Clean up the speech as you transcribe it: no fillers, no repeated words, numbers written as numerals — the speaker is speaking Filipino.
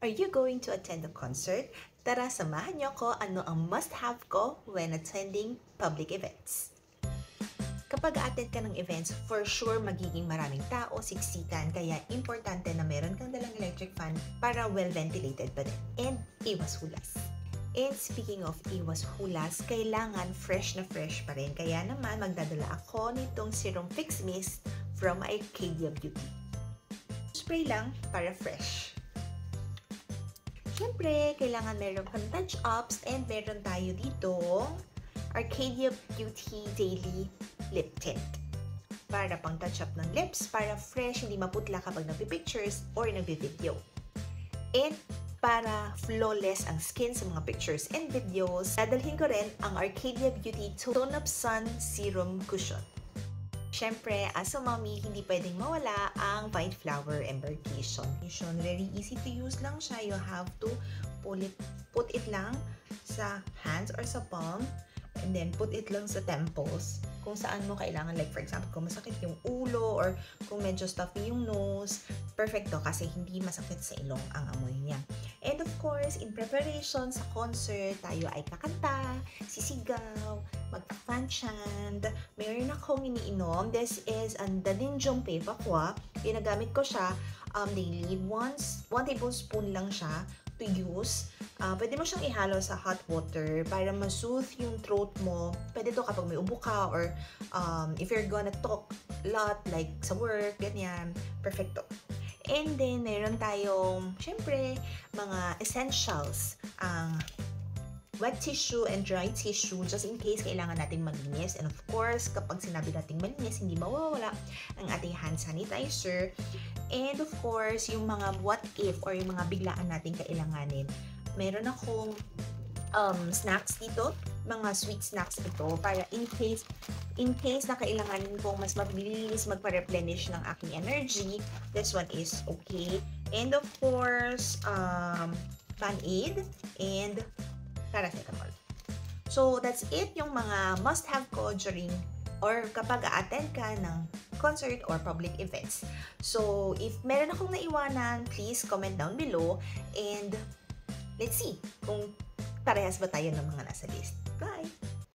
Are you going to attend a concert? Tara, samahan niyo ko ano ang must-have ko when attending public events. Kapag attend ka ng events, for sure magiging maraming tao, siksikan, kaya importante na meron kang dalang electric fan para well-ventilated pa din. And iwas hulas. And speaking of iwas hulas, kailangan fresh na fresh pa rin. Kaya naman magdadala ako nitong Serum Fix Mist from Arcadia Beauty. Spray lang para fresh. Siyempre, kailangan meron kang touch-ups and meron tayo dito Arcadia Beauty Daily Lip Tint. Para pang touch-up ng lips, para fresh, hindi maputla kapag nagpi-pictures or nagpi-video. And para flawless ang skin sa mga pictures and videos, dadalhin ko rin ang Arcadia Beauty Tone Up Sun Serum Cushion. Siyempre, as a mommy, hindi pwedeng mawala ang White Flower Embarkation. Very easy to use lang siya. You have to put it lang sa hands or sa palm, and then put it lang sa temples. Kung saan mo kailangan, like for example, kung masakit yung ulo or kung medyo stuffy yung nose, perfect to kasi hindi masakit sa ilong ang amoy niya. And of course, in preparation sa concert, tayo ay kakanta, sisigaw, mag-fan chant. Mayroon akong iniinom. This is ang Daninjong Pepa Kwa. Ginagamit ko siya daily. 1 tablespoon lang siya to use. Pwede mo siyang ihalo sa hot water para ma-soothe yung throat mo. Pwede to kapag may ubo ka or if you're gonna talk a lot like sa work, ganyan. Perfecto. And then, meron tayong, syempre, mga essentials. Wet tissue and dry tissue just in case kailangan nating malinis. And of course, kapag sinabi nating malinis, hindi mawawala ang ating hand sanitizer. And of course, yung mga what if or yung mga biglaan nating kailanganin. Meron akong snacks dito, mga sweet snacks ito para in case na kailanganin kong mas mabilis magpa-replenish ng aking energy, this one is okay. And of course, Band-Aid and paracetamol. So, that's it yung mga must-have ko during or kapag a-attend ka ng concert or public events. So, if meron akong naiwanan, please comment down below and let's see kung parehas ba tayo ng mga nasa list. Bye!